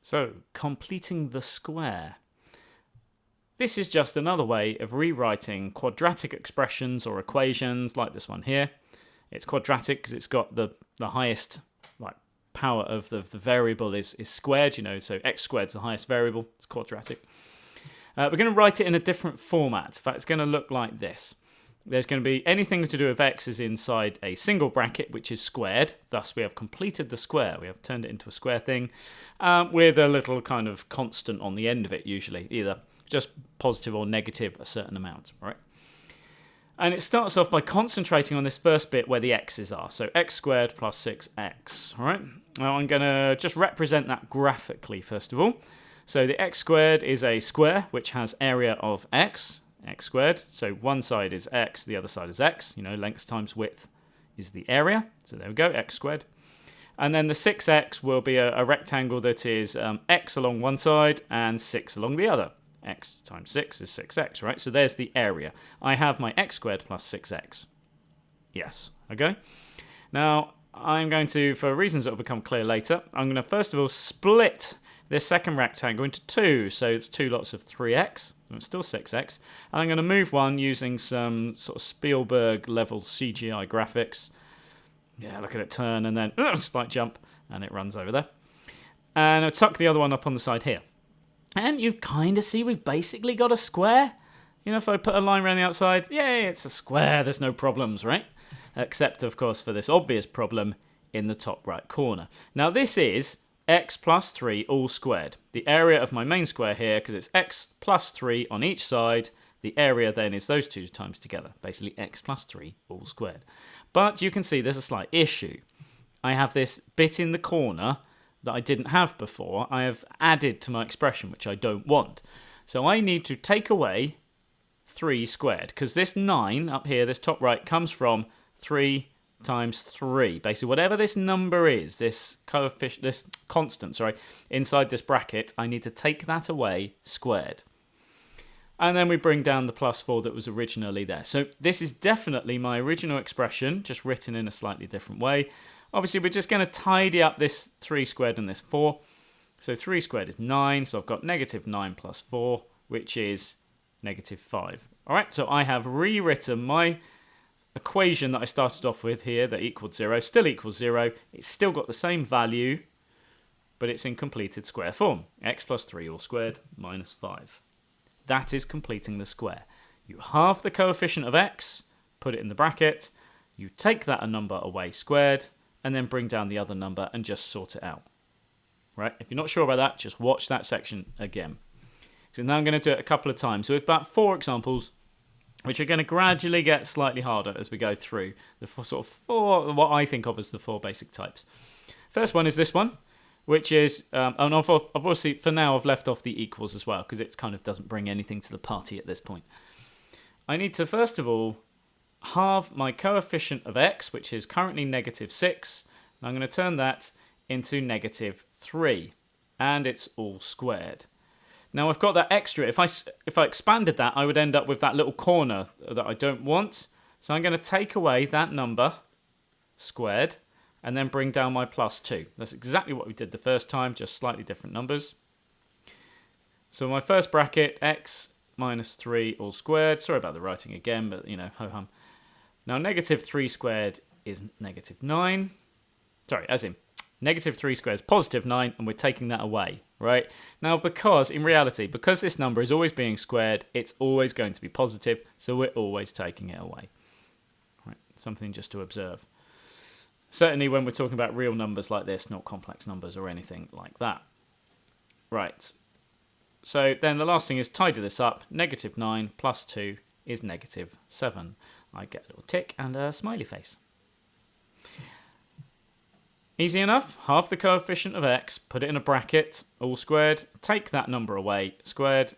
So, completing the square. This is just another way of rewriting quadratic expressions or equations like this one here. It's quadratic because it's got the highest power of the variable is squared, so x squared is the highest variable. It's quadratic. We're going to write it in a different format. In fact, it's going to look like this. There's going to be anything to do with x is inside a single bracket, which is squared. Thus, we have completed the square. We have turned it into a square thing with a little kind of constant on the end of it, usually, either just positive or negative a certain amount, right? And it starts off by concentrating on this first bit where the x's are. So x squared plus 6x, all right? Now, I'm going to just represent that graphically, first of all. So the x squared is a square which has area of x squared. So one side is x, the other side is x. Length times width is the area. So there we go, x squared. And then the 6x will be a rectangle that is x along one side and 6 along the other. X times 6 is 6x, right? So there's the area. I have my x squared plus 6x. Yes, okay? Now, I'm going to, for reasons that will become clear later, I'm going to first of all split this second rectangle into two. So it's two lots of 3x. It's still 6x. And I'm going to move one using some sort of Spielberg level CGI graphics. Yeah, look at it turn and then slight jump and it runs over there. And I'll tuck the other one up on the side here. And you kind of see we've basically got a square. If I put a line around the outside, yay, it's a square. There's no problems, right? Except, of course, for this obvious problem in the top right corner. Now, this is x plus 3 all squared. The area of my main square here, because it's x plus 3 on each side, the area then is those two times together. Basically, x plus 3 all squared. But you can see there's a slight issue. I have this bit in the corner that I didn't have before. I have added to my expression, which I don't want. So I need to take away 3 squared, because this 9 up here, this top right, comes from 3 times 3. Basically, whatever this number is, this coefficient, this constant, inside this bracket, I need to take that away squared. And then we bring down the plus 4 that was originally there. So this is definitely my original expression, just written in a slightly different way. Obviously, we're just going to tidy up this 3 squared and this 4. So 3 squared is 9, so I've got negative 9 plus 4, which is negative 5. All right, so I have rewritten my equation that I started off with here that equaled 0, still equals 0. It's still got the same value, but it's in completed square form. X plus 3 all squared minus 5. That is completing the square. You halve the coefficient of x, put it in the bracket, you take that number away squared, and then bring down the other number and just sort it out. Right? If you're not sure about that, just watch that section again. So now I'm going to do it a couple of times. So we've about 4 examples, which are going to gradually get slightly harder as we go through the four, what I think of as the 4 basic types. First one is this one, which is, and obviously for now I've left off the equals as well, because it kind of doesn't bring anything to the party at this point. I need to first of all halve my coefficient of x, which is currently negative 6. And I'm going to turn that into negative 3. And it's all squared. Now I've got that extra. If I expanded that, I would end up with that little corner that I don't want. So I'm going to take away that number squared and then bring down my plus 2. That's exactly what we did the first time, just slightly different numbers. So my first bracket, x minus 3 all squared. Sorry about the writing again, but ho-hum. Now, negative 3 squared is negative 9. Sorry, as in, negative 3 squared is positive 9, and we're taking that away, right? Now, because this number is always being squared, it's always going to be positive, so we're always taking it away. Right, something just to observe. Certainly when we're talking about real numbers like this, not complex numbers or anything like that. Right, so then the last thing is tidy this up. Negative 9 plus 2 is negative 7. I get a little tick and a smiley face. Easy enough. Half the coefficient of x, put it in a bracket, all squared. Take that number away, squared,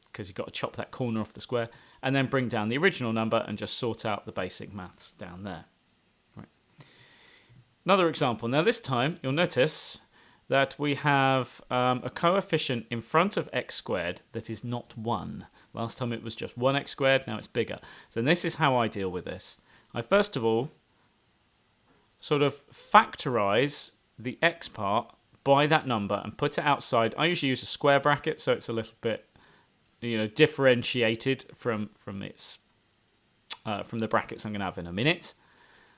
because you've got to chop that corner off the square, and then bring down the original number and just sort out the basic maths down there. Right. Another example. Now this time, you'll notice that we have a coefficient in front of x squared that is not 1. Last time it was just 1x squared, now it's bigger. So this is how I deal with this. I first of all sort of factorize the x part by that number and put it outside. I usually use a square bracket, so it's a little bit, differentiated from its from the brackets I'm going to have in a minute.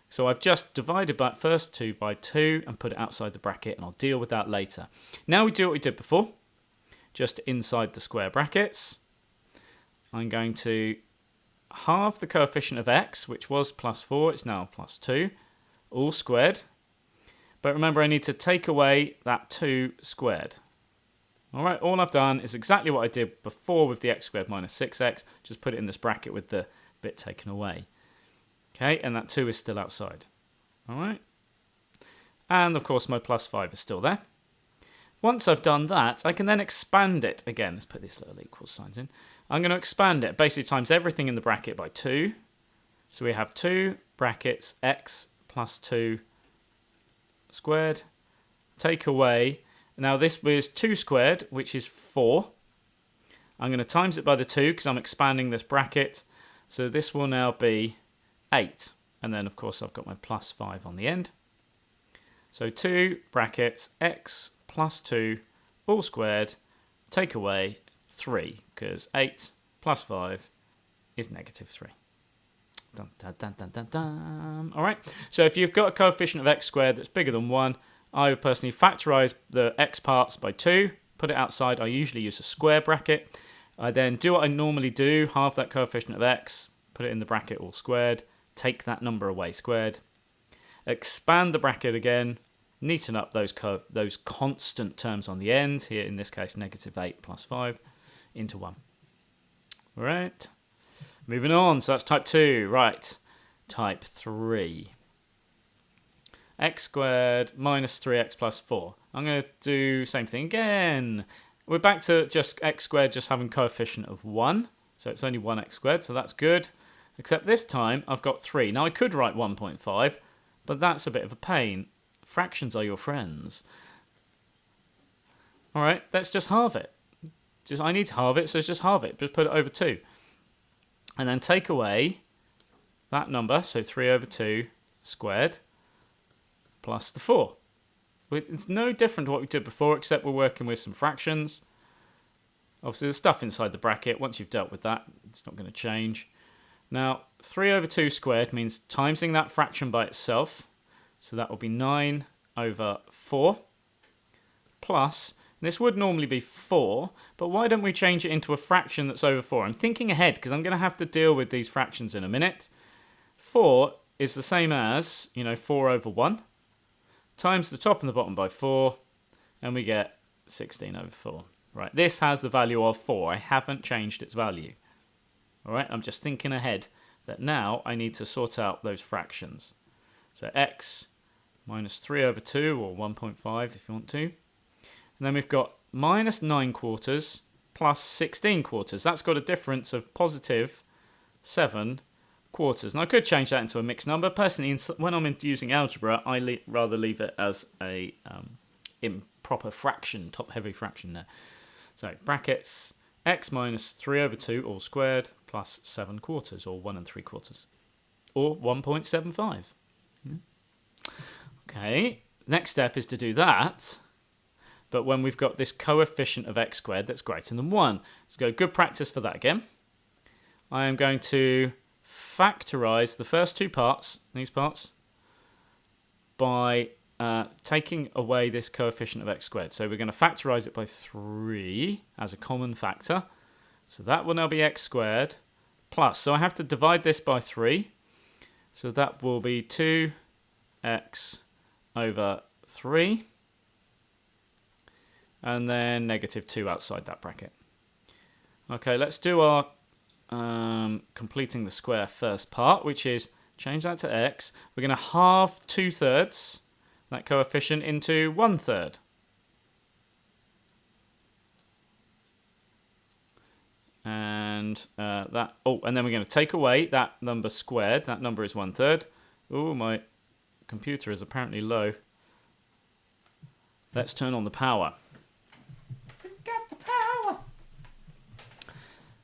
So I've just divided by first 2 by 2 and put it outside the bracket, and I'll deal with that later. Now we do what we did before, just inside the square brackets. I'm going to halve the coefficient of x, which was +4, it's now +2, all squared. But remember, I need to take away that 2 squared. All right, all I've done is exactly what I did before with the x squared minus 6x, just put it in this bracket with the bit taken away. Okay, and that 2 is still outside. All right. And, of course, my +5 is still there. Once I've done that, I can then expand it. Again, let's put these little equal signs in. I'm going to expand it, basically times everything in the bracket by 2. So we have 2 brackets x plus 2 squared. Take away. Now, this was 2 squared, which is 4. I'm going to times it by the 2 because I'm expanding this bracket. So this will now be 8. And then, of course, I've got my +5 on the end. So 2 brackets x plus 2 all squared, take away 3, because 8 plus 5 is -3. Dun, dun, dun, dun, dun, dun. All right, so if you've got a coefficient of x squared that's bigger than 1, I would personally factorise the x parts by 2, put it outside. I usually use a square bracket. I then do what I normally do, halve that coefficient of x, put it in the bracket all squared, take that number away squared, expand the bracket again, neaten up those constant terms on the end, here in this case -8 plus 5, into 1. All right, moving on, so that's type 2. Right, type 3. X squared minus 3x plus 4. I'm going to do same thing again. We're back to just x squared just having coefficient of 1, so it's only 1x squared, so that's good. Except this time I've got 3. Now I could write 1.5, but that's a bit of a pain. Fractions are your friends. All right, let's just halve it. I need to halve it, so just halve it. Just put it over 2. And then take away that number, so 3 over 2 squared, plus the 4. It's no different to what we did before, except we're working with some fractions. Obviously, there's stuff inside the bracket. Once you've dealt with that, it's not going to change. Now, 3 over 2 squared means timesing that fraction by itself. So that will be 9 over 4 plus, and this would normally be 4, but why don't we change it into a fraction that's over 4? I'm thinking ahead because I'm going to have to deal with these fractions in a minute. 4 is the same as, 4 over 1 times the top and the bottom by 4, and we get 16 over 4. Right, this has the value of 4. I haven't changed its value. All right, I'm just thinking ahead that now I need to sort out those fractions. So x minus 3 over 2, or 1.5 if you want to. And then we've got minus 9 quarters plus 16 quarters. That's got a difference of positive 7 quarters. And I could change that into a mixed number. Personally, when I'm using algebra, I rather leave it as a improper fraction, top-heavy fraction there. So brackets x minus 3 over 2 all squared plus 7 quarters, or 1 3/4, or 1.75. Okay, next step is to do that, but when we've got this coefficient of x squared that's greater than 1. Let's go good practice for that again. I am going to factorise the first two parts, these parts, by taking away this coefficient of x squared. So we're going to factorise it by 3 as a common factor. So that will now be x squared plus, so I have to divide this by 3. So that will be 2x over 3. And then -2 outside that bracket. Okay, let's do our completing the square first part, which is change that to x. We're going to halve 2/3 that coefficient into 1/3. And and then we're going to take away that number squared. That number is 1/3. Oh, my computer is apparently low. Let's turn on the power. Get the power.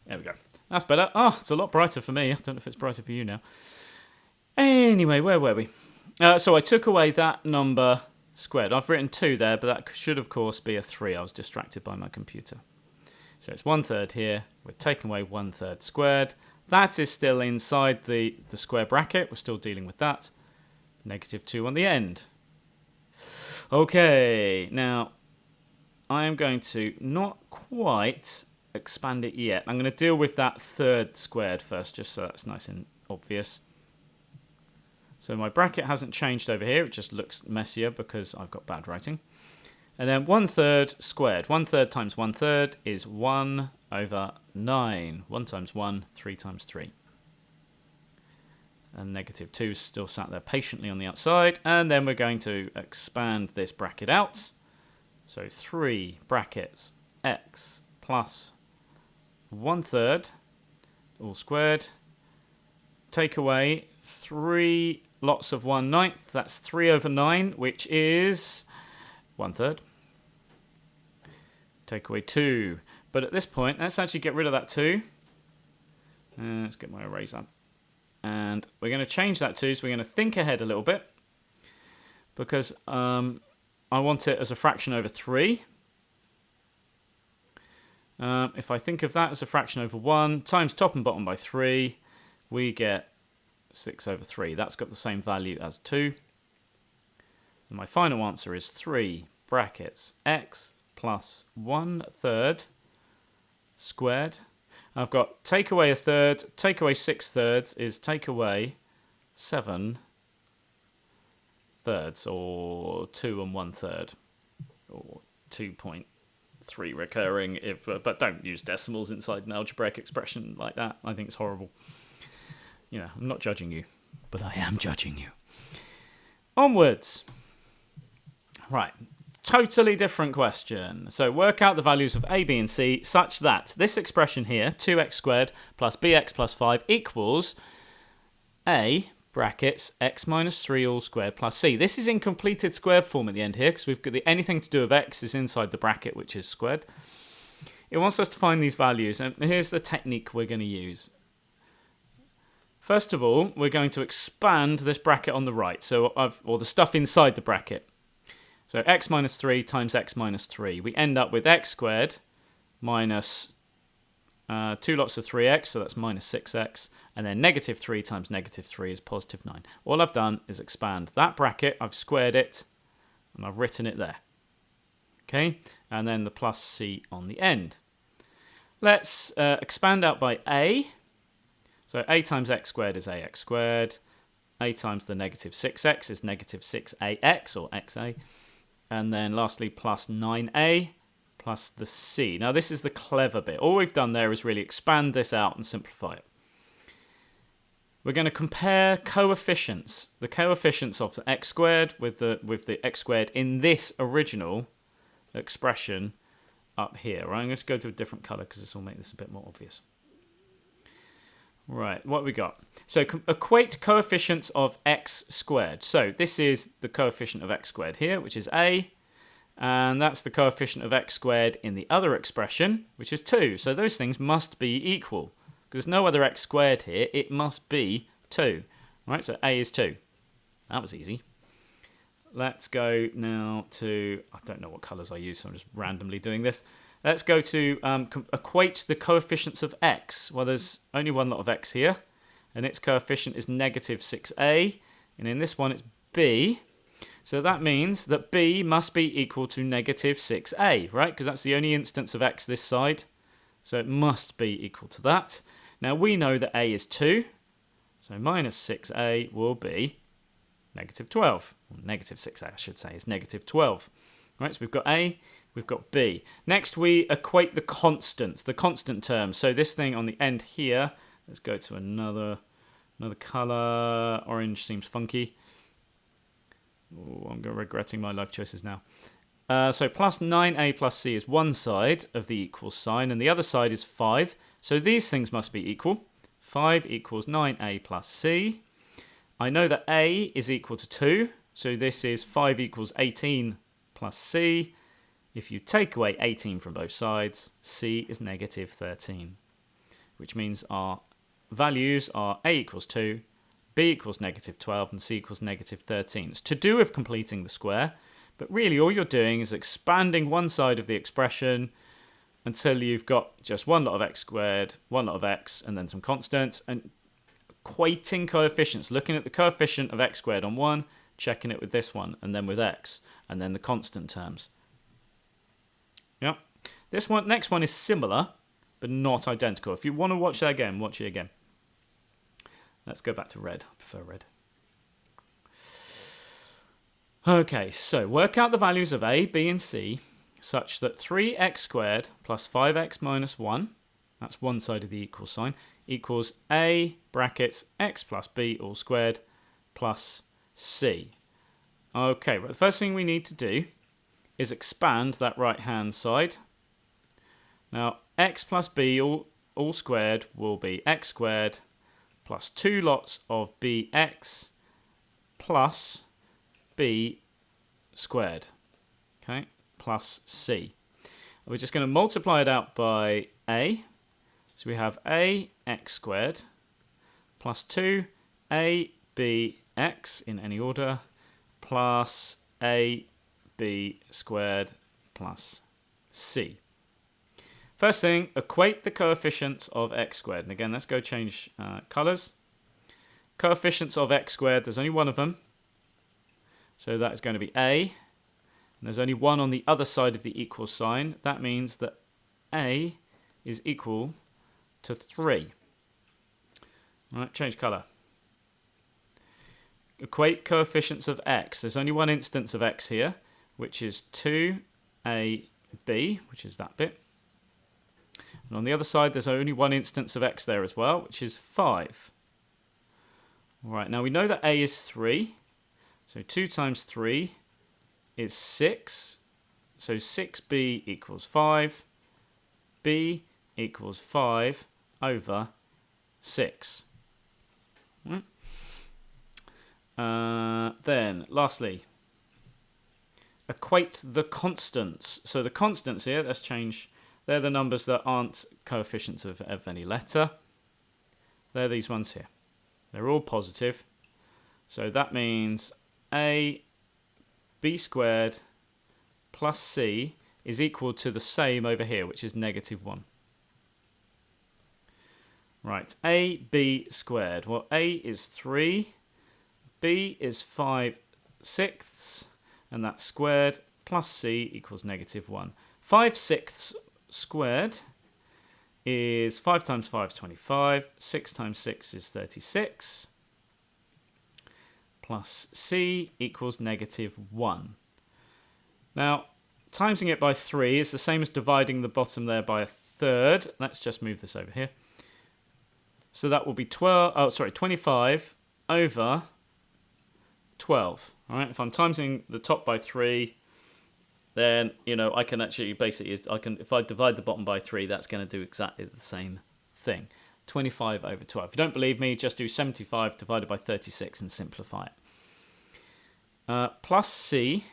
There we go. That's better. Oh, it's a lot brighter for me. I don't know if it's brighter for you now. Anyway, where were we? So I took away that number squared. I've written 2 there, but that should, of course, be a 3. I was distracted by my computer. So it's 1/3 here. We're taking away 1/3 squared. That is still inside the square bracket. We're still dealing with that. -2 on the end. Okay, now I am going to not quite expand it yet. I'm going to deal with that 1/3 squared first, just so that's nice and obvious. So my bracket hasn't changed over here. It just looks messier because I've got bad writing. And then 1/3 squared. 1/3 times 1/3 is 1/9. 1 times 1, 3 times 3. And -2 is still sat there patiently on the outside. And then we're going to expand this bracket out. So 3 brackets x plus 1/3 all squared. Take away 3 lots of 1/9. That's 3/9, which is 1/3. Take away 2. But at this point, let's actually get rid of that 2. Let's get my eraser. And we're going to change that 2, so we're going to think ahead a little bit. Because I want it as a fraction over 3. If I think of that as a fraction over 1, times top and bottom by 3, we get 6/3. That's got the same value as 2. And my final answer is 3 brackets x plus 1/3 squared. I've got take away 1/3, take away 6/3 is take away 7/3, or 2 1/3, or 2.3 recurring. But don't use decimals inside an algebraic expression like that. I think it's horrible. You know, I'm not judging you, but I am judging you. Onwards. Right. Totally different question. So work out the values of a, b, and c such that this expression here, 2x squared plus bx plus 5 equals a brackets x minus 3 all squared plus c. This is in completed squared form at the end here because we've got anything to do with x is inside the bracket, which is squared. It wants us to find these values, and here's the technique we're going to use. First of all, we're going to expand this bracket on the right, or the stuff inside the bracket. So x minus 3 times x minus 3. We end up with x squared minus 2 lots of 3x, so that's minus 6x. And then -3 times -3 is positive 9. All I've done is expand that bracket. I've squared it, and I've written it there. Okay, and then the plus c on the end. Let's expand out by a. So a times x squared is ax squared. A times the -6x is -6ax, or xa. And then lastly, plus 9a plus the c. Now this is the clever bit. All we've done there is really expand this out and simplify it. We're going to compare coefficients. The coefficients of the x squared with the x squared in this original expression up here. Right, I'm going to go to a different colour because this will make this a bit more obvious. Right, what have we got? So equate coefficients of x squared. So this is the coefficient of x squared here, which is a, and that's the coefficient of x squared in the other expression, which is 2. So those things must be equal. Because there's no other x squared here, it must be 2. Right, so a is 2. That was easy. Let's go now to, I don't know what colours I use, so I'm just randomly doing this. Let's go to equate the coefficients of x. Well, there's only one lot of x here, and its coefficient is -6a, and in this one it's b. So that means that b must be equal to -6a, right? Because that's the only instance of x this side, so it must be equal to that. Now we know that a is 2, so -6a will be -12. Or -6a, I should say, is -12. Right, so we've got a. We've got b. Next, we equate the constants, the constant terms. So this thing on the end here, let's go to another colour. Orange seems funky. Ooh, I'm regretting my life choices now. So plus 9a plus c is one side of the equal sign, and the other side is 5. So these things must be equal. 5 equals 9a plus c. I know that a is equal to 2, so this is 5 equals 18 plus c. If you take away 18 from both sides, c is -13, which means our values are a equals 2, b equals -12, and c equals -13. It's to do with completing the square, But really, all you're doing is expanding one side of the expression until you've got just one lot of x squared, one lot of x, and then some constants, and equating coefficients, looking at the coefficient of x squared on one, checking it with this one, and then with x, and then the constant terms. Yep. This one, next one is similar, but not identical. If you want to watch that again, watch it again. Let's go back to red. I prefer red. Okay, so work out the values of a, b, and c such that 3x squared plus 5x minus 1, that's one side of the equal sign, equals a brackets x plus b all squared plus c. Okay, well, the first thing we need to do is expand that right-hand side. Now, x plus b all squared will be x squared plus 2 lots of bx plus b squared, okay, plus c. We're just going to multiply it out by a. So we have a x squared plus 2 a b x in any order plus a b squared plus c. First thing, equate the coefficients of x squared. And again, let's go change colours. Coefficients of x squared, there's only one of them. So that is going to be a. And there's only one on the other side of the equal sign. That means that a is equal to 3. All right, change colour. Equate coefficients of x. There's only one instance of x here, which is 2ab, which is that bit. And on the other side, there's only one instance of x there as well, which is 5. All right, now we know that a is 3. So 2 times 3 is 6. So 6b equals 5. b equals 5 over 6. Then, lastly, equate the constants. So the constants here, let's change, they're the numbers that aren't coefficients of any letter. They're these ones here. They're all positive. So that means a b squared plus c is equal to the same over here, which is negative 1. Right, a b squared. Well, a is 3, b is 5/6, and that's squared, plus c equals negative 1. 5/6 squared is 5 times 5 is 25, 6 times 6 is 36, plus c equals negative 1. Now, timesing it by 3 is the same as dividing the bottom there by a third. Let's just move this over here. So that will be 25 over 12. All right, if I'm timesing the top by 3, then, you know, I can actually basically, if I divide the bottom by 3, that's going to do exactly the same thing. 25 over 12. If you don't believe me, just do 75 divided by 36 and simplify it. Plus c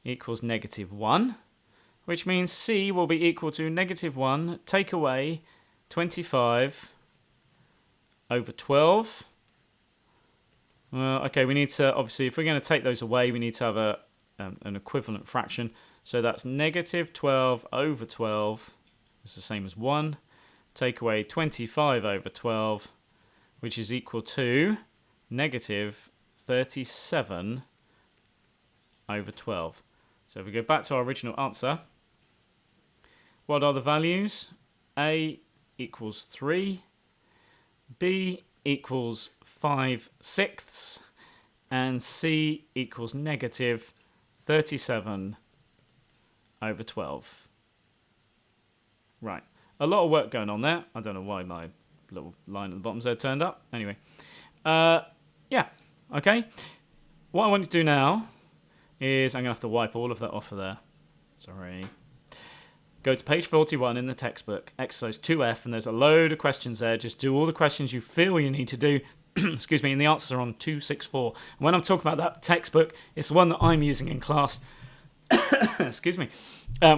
equals negative 1, which means c will be equal to negative 1, take away 25 over 12. Okay, we need to, obviously, if we're going to take those away, we need to have an equivalent fraction. So that's negative 12 over 12. It's the same as 1. Take away 25 over 12, which is equal to negative 37 over 12. So if we go back to our original answer, what are the values? A equals 3, b equals 5/6, and c equals negative 37 over 12. Right, a lot of work going on there. I don't know why my little line at the bottom there turned up. Anyway, yeah, okay. What I want to do now is I'm going to have to wipe all of that off of there. Sorry. Go to page 41 in the textbook, exercise 2F, and there's a load of questions there. Just do all the questions you feel you need to do. Excuse me, and the answers are on 264. And when I'm talking about that textbook, it's the one that I'm using in class, excuse me,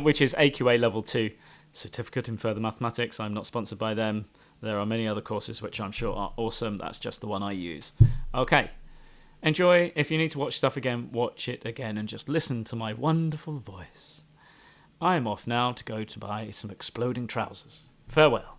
which is AQA Level 2, Certificate in Further Mathematics. I'm not sponsored by them. There are many other courses which I'm sure are awesome. That's just the one I use. Okay. Enjoy. If you need to watch stuff again, watch it again and just listen to my wonderful voice. I am off now to go to buy some exploding trousers. Farewell.